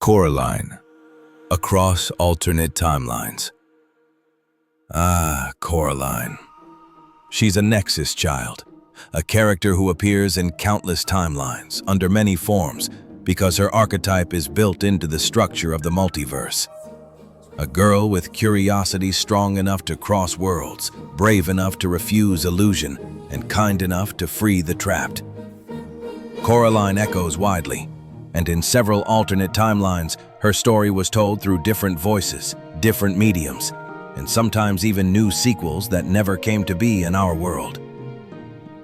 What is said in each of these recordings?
Coraline, across alternate timelines. Ah, Coraline. She's a Nexus child, a character who appears in countless timelines, under many forms, because her archetype is built into the structure of the multiverse. A girl with curiosity strong enough to cross worlds, brave enough to refuse illusion, and kind enough to free the trapped. Coraline echoes widely, and in several alternate timelines, her story was told through different voices, different mediums, and sometimes even new sequels that never came to be in our world.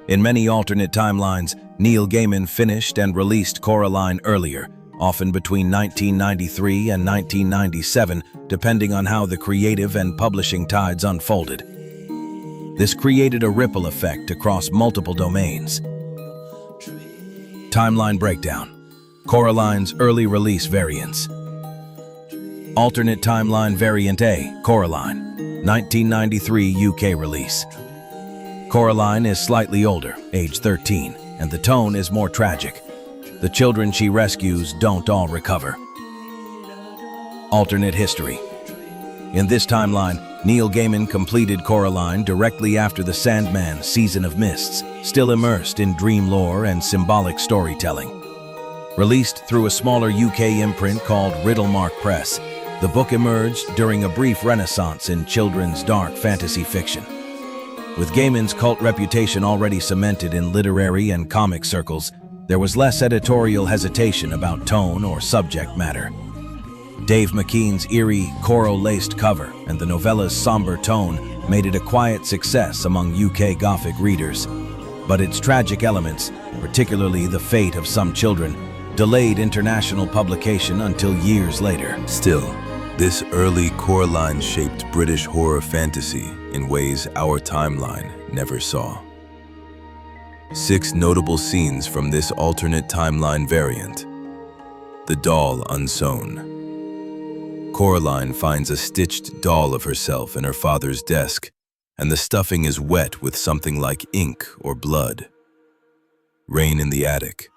In many alternate timelines, Neil Gaiman finished and released Coraline earlier, often between 1993 and 1997, depending on how the creative and publishing tides unfolded. This created a ripple effect across multiple domains. Timeline breakdown. Coraline's early release variants. Alternate timeline variant A, Coraline, 1993 UK release. Coraline is slightly older, age 13, and the tone is more tragic. The children she rescues don't all recover. Alternate history. In this timeline, Neil Gaiman completed Coraline directly after the Sandman Season of Mists, still immersed in dream lore and symbolic storytelling. Released through a smaller UK imprint called Riddlemark Press, the book emerged during a brief renaissance in children's dark fantasy fiction. With Gaiman's cult reputation already cemented in literary and comic circles, there was less editorial hesitation about tone or subject matter. Dave McKean's eerie, coral-laced cover and the novella's somber tone made it a quiet success among UK Gothic readers. But its tragic elements, particularly the fate of some children, delayed international publication until years later. Still, this early Coraline-shaped British horror fantasy in ways our timeline never saw. 6 notable scenes from this alternate timeline variant. The doll unsewn. Coraline finds a stitched doll of herself in her father's desk, and the stuffing is wet with something like ink or blood. Rain in the attic.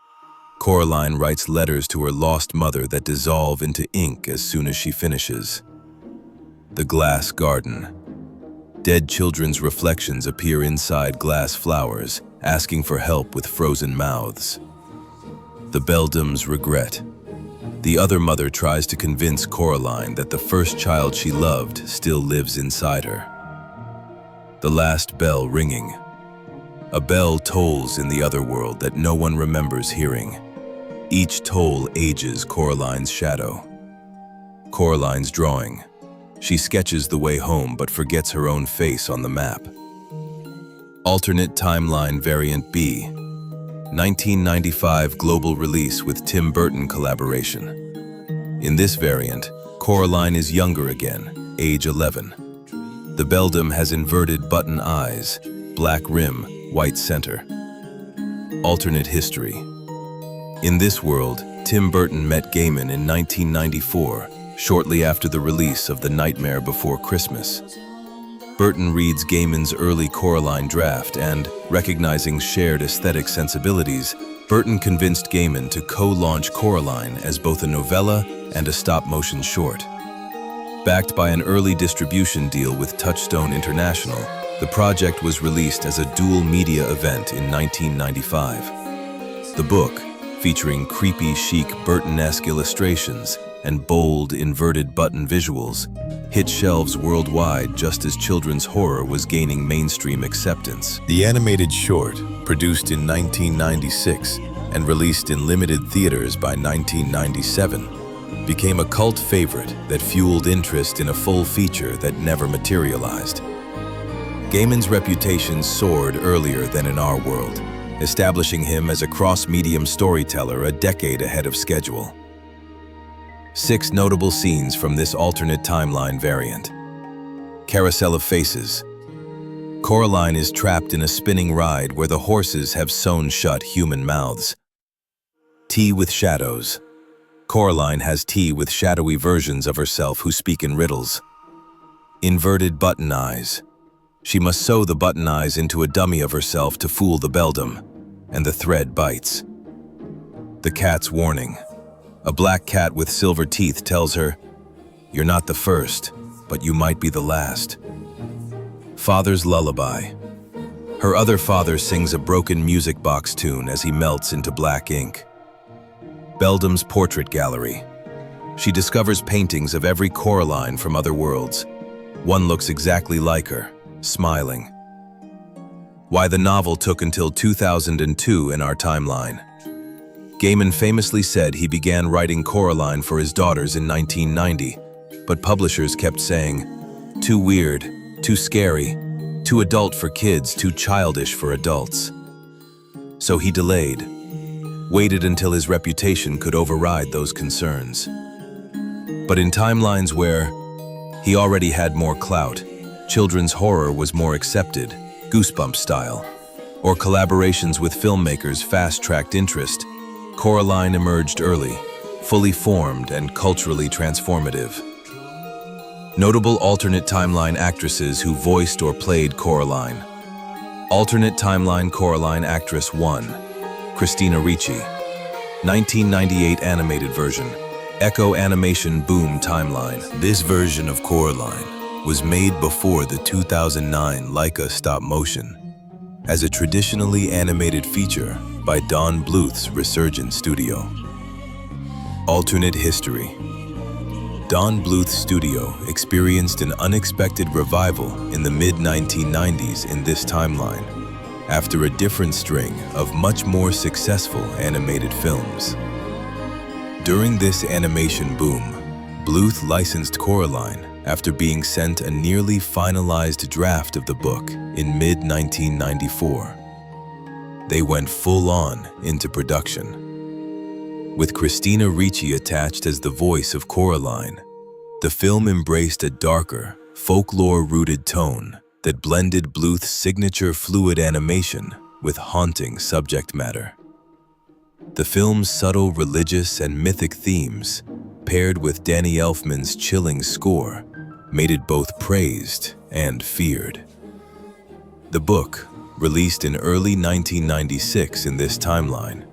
Coraline writes letters to her lost mother that dissolve into ink as soon as she finishes. The glass garden. Dead children's reflections appear inside glass flowers, asking for help with frozen mouths. The beldam's regret. The other mother tries to convince Coraline that the first child she loved still lives inside her. The last bell ringing. A bell tolls in the other world that no one remembers hearing. Each toll ages Coraline's shadow. Coraline's drawing. She sketches the way home but forgets her own face on the map. Alternate timeline variant B. 1995 global release with Tim Burton collaboration. In this variant, Coraline is younger again, age 11. The beldam has inverted button eyes, black rim, white center. Alternate history. In this world, Tim Burton met Gaiman in 1994, shortly after the release of The Nightmare Before Christmas. Burton reads Gaiman's early Coraline draft and, recognizing shared aesthetic sensibilities, Burton convinced Gaiman to co-launch Coraline as both a novella and a stop-motion short. Backed by an early distribution deal with Touchstone International, the project was released as a dual-media event in 1995. The book, featuring creepy, chic Burton-esque illustrations and bold, inverted button visuals, hit shelves worldwide just as children's horror was gaining mainstream acceptance. The animated short, produced in 1996 and released in limited theaters by 1997, became a cult favorite that fueled interest in a full feature that never materialized. Gaiman's reputation soared earlier than in our world, establishing him as a cross-medium storyteller a decade ahead of schedule. 6 notable scenes from this alternate timeline variant. Carousel of Faces. Coraline is trapped in a spinning ride where the horses have sewn shut human mouths. Tea with Shadows. Coraline has tea with shadowy versions of herself who speak in riddles. Inverted button eyes. She must sew the button eyes into a dummy of herself to fool the beldam, and the thread bites. The Cat's Warning. A black cat with silver teeth tells her, "You're not the first, but you might be the last." Father's lullaby. Her other father sings a broken music box tune as he melts into black ink. Beldam's portrait gallery. She discovers paintings of every Coraline from other worlds. One looks exactly like her, smiling. Why the novel took until 2002 in our timeline. Gaiman famously said he began writing Coraline for his daughters in 1990, but publishers kept saying, "Too weird, too scary, too adult for kids, too childish for adults." So he delayed, waited until his reputation could override those concerns. But in timelines where he already had more clout, children's horror was more accepted, Goosebumps style, or collaborations with filmmakers fast-tracked interest, Coraline emerged early, fully formed and culturally transformative. Notable alternate timeline actresses who voiced or played Coraline. Alternate timeline Coraline actress 1, Christina Ricci. 1998 animated version. Echo Animation Boom timeline. This version of Coraline was made before the 2009 Leica stop motion as a traditionally animated feature by Don Bluth's Resurgent Studio. Alternate history. Don Bluth's studio experienced an unexpected revival in the mid-1990s in this timeline, after a different string of much more successful animated films. During this animation boom, Bluth licensed Coraline after being sent a nearly finalized draft of the book in mid-1994. They went full-on into production. With Christina Ricci attached as the voice of Coraline, the film embraced a darker, folklore-rooted tone that blended Bluth's signature fluid animation with haunting subject matter. The film's subtle religious and mythic themes, paired with Danny Elfman's chilling score, made it both praised and feared. The book, released in early 1996 in this timeline,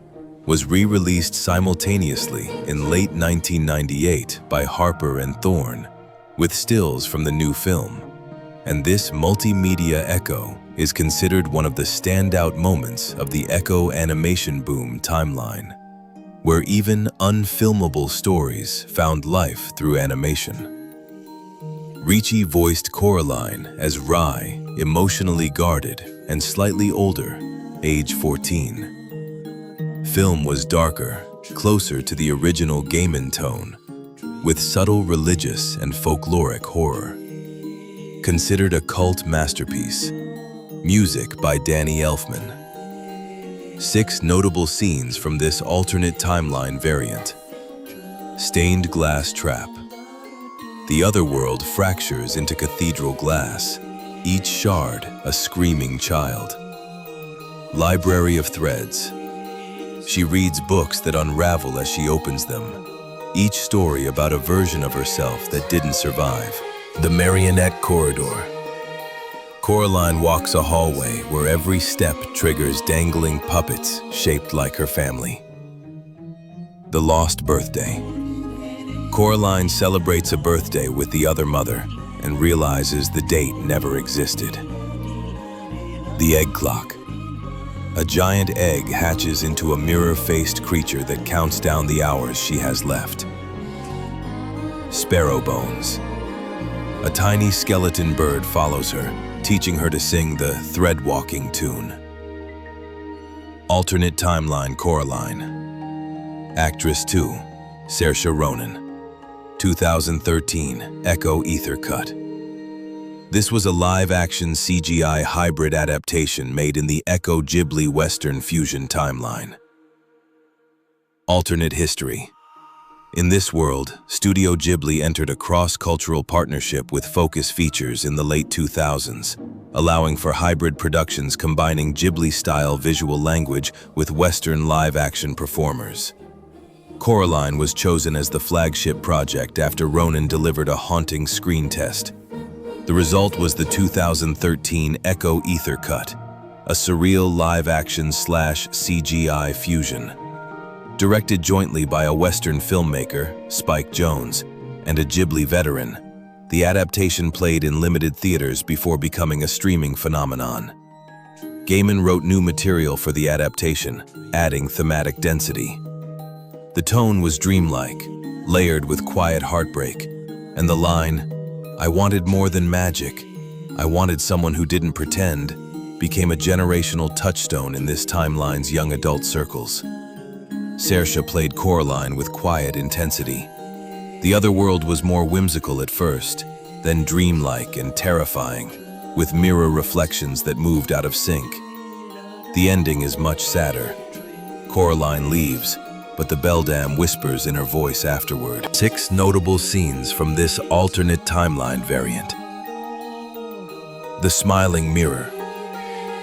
was re-released simultaneously in late 1998 by Harper and Thorne, with stills from the new film, and this multimedia echo is considered one of the standout moments of the Echo animation boom timeline, where even unfilmable stories found life through animation. Ricci voiced Coraline as Rai, emotionally guarded and slightly older, age 14. Film was darker, closer to the original Gaiman tone, with subtle religious and folkloric horror. Considered a cult masterpiece. Music by Danny Elfman. 6 notable scenes from this alternate timeline variant. Stained glass trap. The other world fractures into cathedral glass, each shard a screaming child. Library of threads. She reads books that unravel as she opens them, each story about a version of herself that didn't survive. The marionette corridor. Coraline walks a hallway where every step triggers dangling puppets shaped like her family. The lost birthday. Coraline celebrates a birthday with the other mother and realizes the date never existed. The egg clock. A giant egg hatches into a mirror-faced creature that counts down the hours she has left. Sparrow bones. A tiny skeleton bird follows her, teaching her to sing the thread-walking tune. Alternate timeline Coraline. Actress 2, Saoirse Ronan. 2013 Echo Ether Cut. This was a live-action CGI hybrid adaptation made in the Echo Ghibli-Western fusion timeline. Alternate history. In this world, Studio Ghibli entered a cross-cultural partnership with Focus Features in the late 2000s, allowing for hybrid productions combining Ghibli-style visual language with Western live-action performers. Coraline was chosen as the flagship project after Ronan delivered a haunting screen test. The result was the 2013 Echo Ether Cut, a surreal live-action / CGI fusion. Directed jointly by a Western filmmaker, Spike Jonze, and a Ghibli veteran, the adaptation played in limited theaters before becoming a streaming phenomenon. Gaiman wrote new material for the adaptation, adding thematic density. The tone was dreamlike, layered with quiet heartbreak, and the line, "I wanted more than magic, I wanted someone who didn't pretend," became a generational touchstone in this timeline's young adult circles. Saoirse played Coraline with quiet intensity. The other world was more whimsical at first, then dreamlike and terrifying, with mirror reflections that moved out of sync. The ending is much sadder. Coraline leaves, but the beldam whispers in her voice afterward. 6 notable scenes from this alternate timeline variant. The smiling mirror.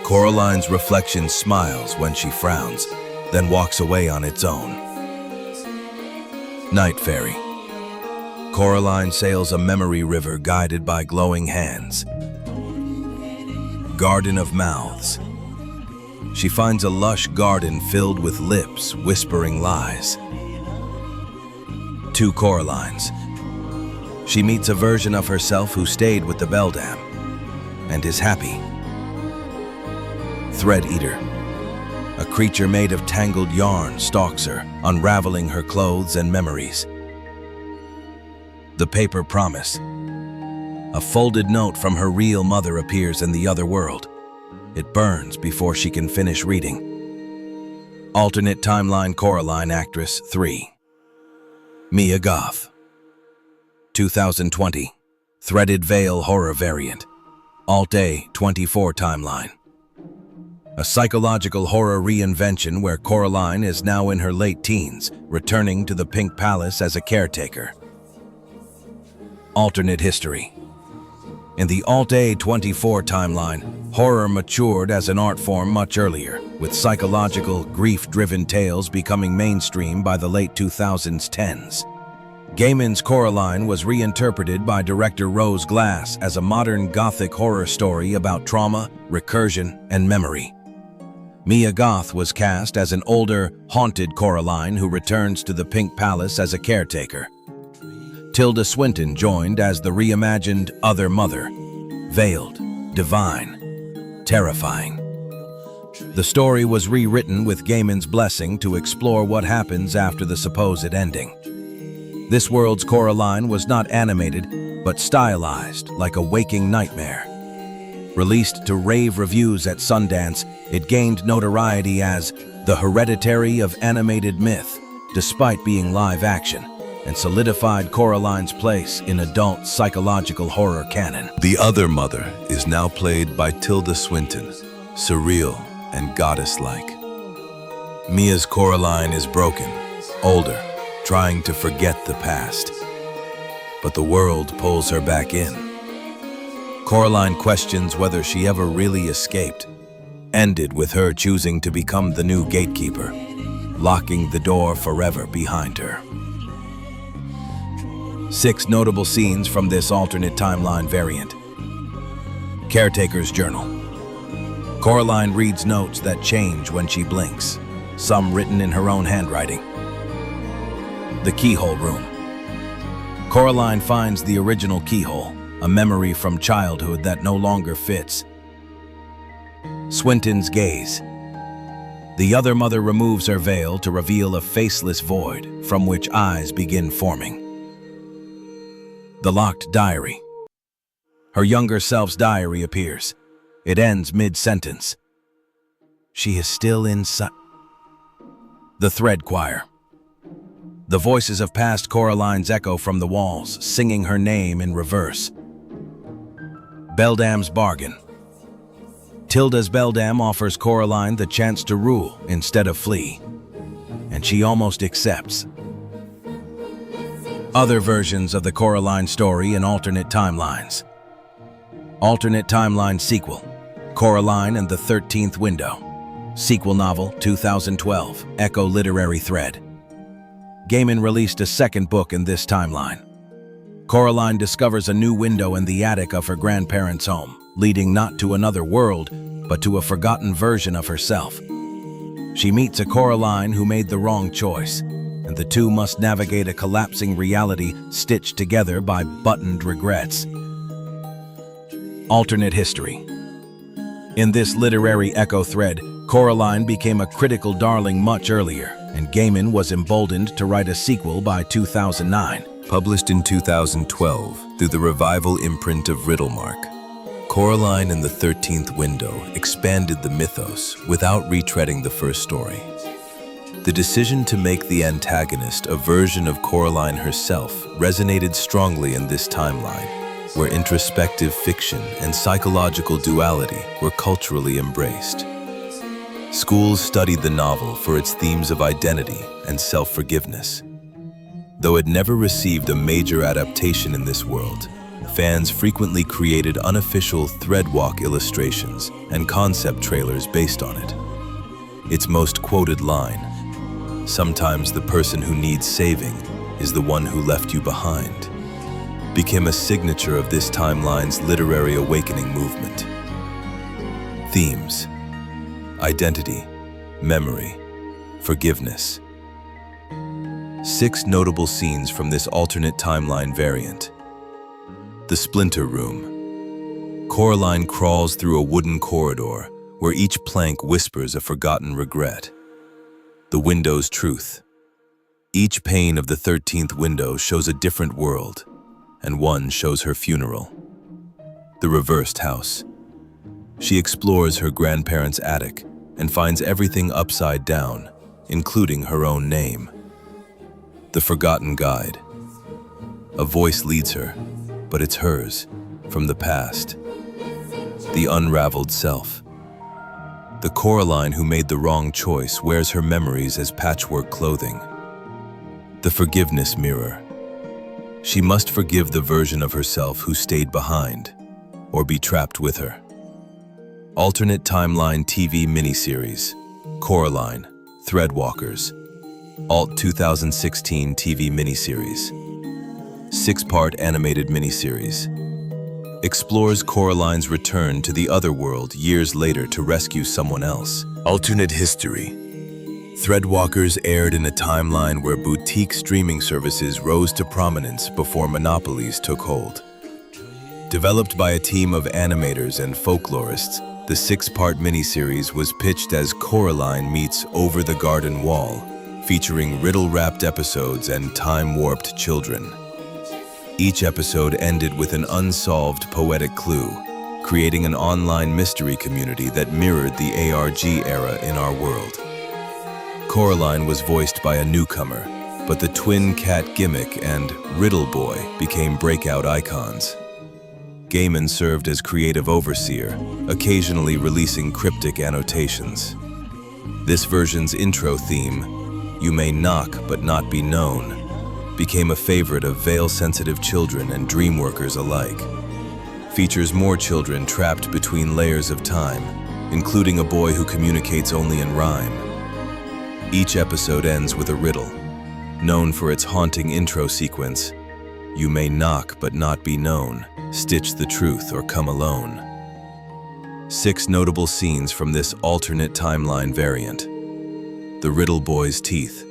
Coraline's reflection smiles when she frowns, then walks away on its own. Night Fairy. Coraline sails a memory river guided by glowing hands. Garden of Mouths. She finds a lush garden filled with lips whispering lies. 2 Coralines. She meets a version of herself who stayed with the beldam and is happy. Thread Eater. A creature made of tangled yarn stalks her, unraveling her clothes and memories. The Paper Promise. A folded note from her real mother appears in the other world. It burns before she can finish reading. Alternate timeline Coraline actress 3. Mia Goth. 2020. Threaded Veil horror variant. Alt-A 24 timeline. A psychological horror reinvention where Coraline is now in her late teens, returning to the Pink Palace as a caretaker. Alternate history. In the Alt-A 24 timeline, horror matured as an art form much earlier, with psychological, grief-driven tales becoming mainstream by the late 2010s. Gaiman's Coraline was reinterpreted by director Rose Glass as a modern Gothic horror story about trauma, recursion, and memory. Mia Goth was cast as an older, haunted Coraline who returns to the Pink Palace as a caretaker. Tilda Swinton joined as the reimagined Other Mother, veiled, divine, terrifying. The story was rewritten with Gaiman's blessing to explore what happens after the supposed ending. This world's Coraline was not animated, but stylized like a waking nightmare. Released to rave reviews at Sundance, it gained notoriety as the hereditary of animated myth, despite being live action, and solidified Coraline's place in adult psychological horror canon. The Other Mother is now played by Tilda Swinton, surreal and goddess-like. Mia's Coraline is broken, older, trying to forget the past. But the world pulls her back in. Coraline questions whether she ever really escaped, ended with her choosing to become the new gatekeeper, locking the door forever behind her. 6 notable scenes from this alternate timeline variant. Caretaker's Journal. Coraline reads notes that change when she blinks, some written in her own handwriting. The Keyhole Room. Coraline finds the original keyhole, a memory from childhood that no longer fits. Swinton's Gaze. The Other Mother removes her veil to reveal a faceless void from which eyes begin forming. The Locked Diary. Her younger self's diary appears. It ends mid-sentence. She is still inside. The Thread Choir. The voices of past Coralines echo from the walls, singing her name in reverse. Beldam's Bargain. Tilda's beldam offers Coraline the chance to rule instead of flee, and she almost accepts. Other versions of the Coraline story in alternate timelines. Alternate timeline sequel, Coraline and the 13th Window. Sequel novel, 2012, Echo Literary Thread. Gaiman released a second book in this timeline. Coraline discovers a new window in the attic of her grandparents' home, leading not to another world, but to a forgotten version of herself. She meets a Coraline who made the wrong choice, and the two must navigate a collapsing reality stitched together by buttoned regrets. Alternate history. In this literary echo thread, Coraline became a critical darling much earlier, and Gaiman was emboldened to write a sequel by 2009. Published in 2012 through the revival imprint of Riddlemark, Coraline and the 13th Window expanded the mythos without retreading the first story. The decision to make the antagonist a version of Coraline herself resonated strongly in this timeline, where introspective fiction and psychological duality were culturally embraced. Schools studied the novel for its themes of identity and self-forgiveness. Though it never received a major adaptation in this world, fans frequently created unofficial threadwalk illustrations and concept trailers based on it. Its most quoted line, "Sometimes the person who needs saving is the one who left you behind," became a signature of this timeline's literary awakening movement. Themes: identity, memory, forgiveness. 6 notable scenes from this alternate timeline variant. The Splinter Room. Coraline crawls through a wooden corridor where each plank whispers a forgotten regret. The Window's Truth. Each pane of the 13th window shows a different world, and one shows her funeral. The Reversed House. She explores her grandparents' attic and finds everything upside down, including her own name. The Forgotten Guide. A voice leads her, but it's hers, from the past. The Unraveled Self. The Coraline who made the wrong choice wears her memories as patchwork clothing. The Forgiveness Mirror. She must forgive the version of herself who stayed behind, or be trapped with her. Alternate Timeline TV miniseries, Coraline, Threadwalkers, Alt 2016 TV miniseries. 6-part animated miniseries. Explores Coraline's return to the other world years later to rescue someone else. Alternate history. Threadwalkers aired in a timeline where boutique streaming services rose to prominence before monopolies took hold. Developed by a team of animators and folklorists, the 6-part miniseries was pitched as Coraline meets Over the Garden Wall, featuring riddle-wrapped episodes and time-warped children. Each episode ended with an unsolved poetic clue, creating an online mystery community that mirrored the ARG era in our world. Coraline was voiced by a newcomer, but the twin cat gimmick and Riddle Boy became breakout icons. Gaiman served as creative overseer, occasionally releasing cryptic annotations. This version's intro theme, "You may knock but not be known," became a favorite of veil-sensitive children and dreamworkers alike. Features more children trapped between layers of time, including a boy who communicates only in rhyme. Each episode ends with a riddle, known for its haunting intro sequence, "You may knock but not be known, stitch the truth or come alone." 6 notable scenes from this alternate timeline variant. The Riddle Boy's teeth.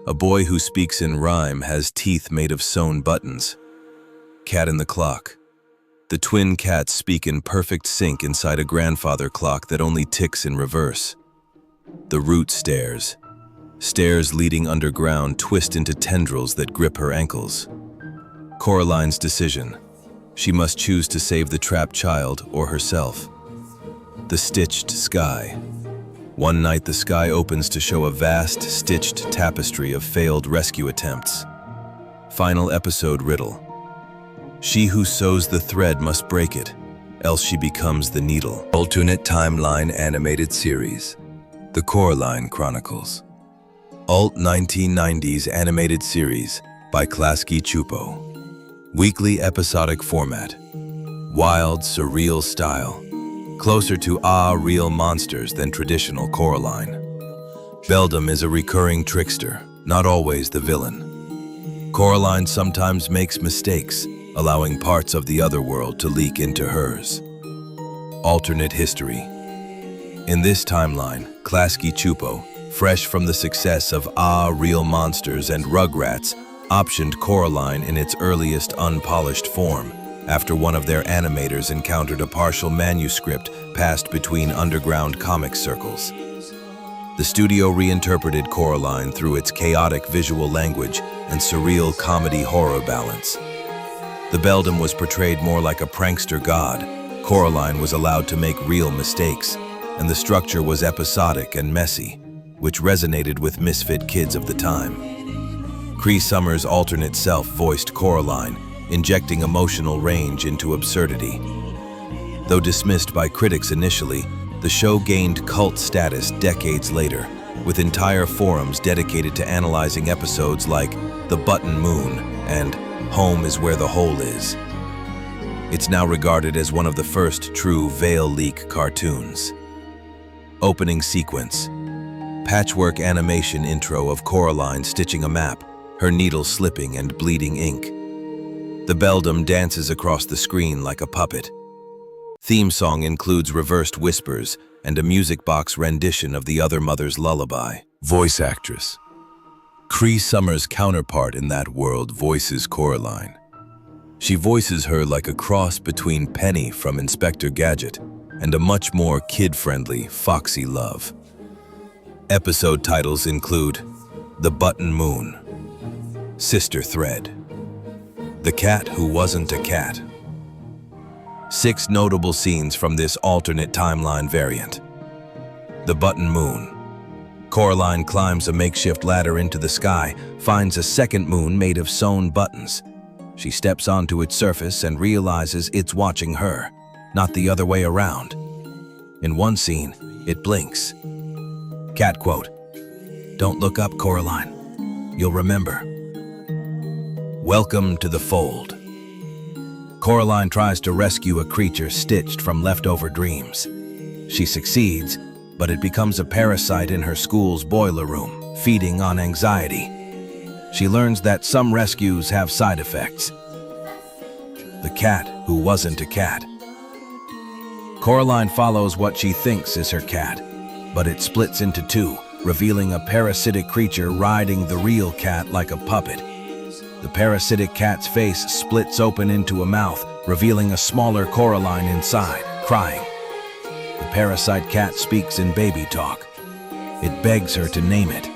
A boy who speaks in rhyme has teeth made of sewn buttons. Cat in the Clock. The twin cats speak in perfect sync inside a grandfather clock that only ticks in reverse. The Root Stairs. Stairs leading underground twist into tendrils that grip her ankles. Coraline's decision. She must choose to save the trapped child or herself. The Stitched Sky. One night the sky opens to show a vast, stitched tapestry of failed rescue attempts. Final episode riddle. She who sews the thread must break it, else she becomes the needle. Alternate timeline animated series. The Coraline Chronicles. Alt 1990s animated series by Klasky Chupo. Weekly episodic format. Wild, surreal style. Closer to real monsters than traditional Coraline. Beldam is a recurring trickster, not always the villain. Coraline sometimes makes mistakes, allowing parts of the other world to leak into hers. Alternate history. In this timeline, Klasky Chupo, fresh from the success of Real Monsters and Rugrats, optioned Coraline in its earliest unpolished form, after one of their animators encountered a partial manuscript passed between underground comic circles. The studio reinterpreted Coraline through its chaotic visual language and surreal comedy-horror balance. The beldam was portrayed more like a prankster god, Coraline was allowed to make real mistakes, and the structure was episodic and messy, which resonated with misfit kids of the time. Cree Summer's alternate self voiced Coraline, injecting emotional range into absurdity. Though dismissed by critics initially, the show gained cult status decades later, with entire forums dedicated to analyzing episodes like The Button Moon and Home is Where the Hole Is. It's now regarded as one of the first true veil-leak cartoons. Opening sequence. Patchwork animation intro of Coraline stitching a map, her needle slipping and bleeding ink. The beldam dances across the screen like a puppet. Theme song includes reversed whispers and a music box rendition of the other mother's lullaby. Voice actress. Cree Summer's counterpart in that world voices Coraline. She voices her like a cross between Penny from Inspector Gadget and a much more kid-friendly Foxy Love. Episode titles include The Button Moon, Sister Thread, The Cat Who Wasn't a Cat. 6 notable scenes from this alternate timeline variant. The Button Moon. Coraline climbs a makeshift ladder into the sky, finds a second moon made of sewn buttons. She steps onto its surface and realizes it's watching her, not the other way around. In one scene, it blinks. Cat quote, "Don't look up, Coraline. You'll remember." Welcome to the fold. Coraline tries to rescue a creature stitched from leftover dreams. She succeeds, but it becomes a parasite in her school's boiler room, feeding on anxiety. She learns that some rescues have side effects. The Cat Who Wasn't a Cat. Coraline follows what she thinks is her cat, but it splits into 2, revealing a parasitic creature riding the real cat like a puppet. The parasitic cat's face splits open into a mouth, revealing a smaller Coraline inside, crying. The parasite cat speaks in baby talk. It begs her to name it.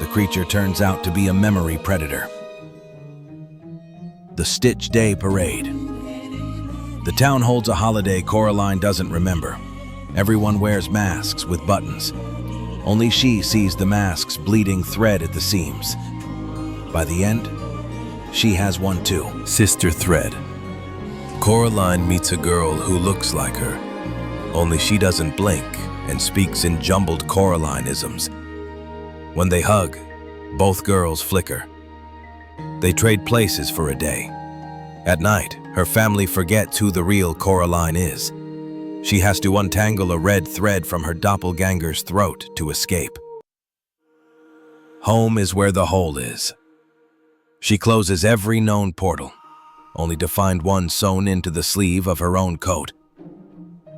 The creature turns out to be a memory predator. The Stitch Day Parade. The town holds a holiday Coraline doesn't remember. Everyone wears masks with buttons. Only she sees the masks bleeding thread at the seams. By the end, she has one too. Sister Thread. Coraline meets a girl who looks like her, only she doesn't blink and speaks in jumbled Coralineisms. When they hug, both girls flicker. They trade places for a day. At night, her family forgets who the real Coraline is. She has to untangle a red thread from her doppelganger's throat to escape. Home is where the hole is. She closes every known portal, only to find one sewn into the sleeve of her own coat.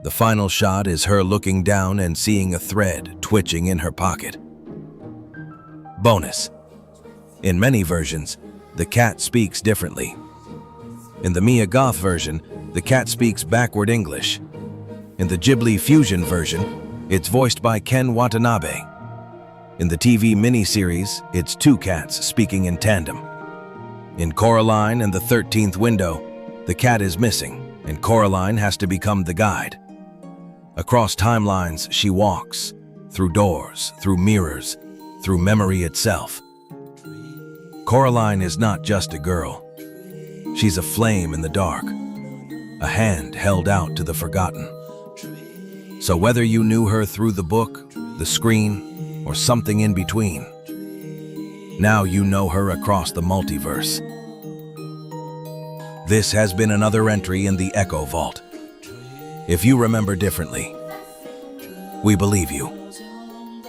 The final shot is her looking down and seeing a thread twitching in her pocket. Bonus. In many versions, the cat speaks differently. In the Mia Goth version, the cat speaks backward English. In the Ghibli Fusion version, it's voiced by Ken Watanabe. In the TV miniseries, it's 2 cats speaking in tandem. In Coraline and the 13th Window, the cat is missing, and Coraline has to become the guide. Across timelines, she walks, through doors, through mirrors, through memory itself. Coraline is not just a girl. She's a flame in the dark, a hand held out to the forgotten. So whether you knew her through the book, the screen, or something in between, now you know her across the multiverse. This has been another entry in the Echo Vault. If you remember differently, we believe you.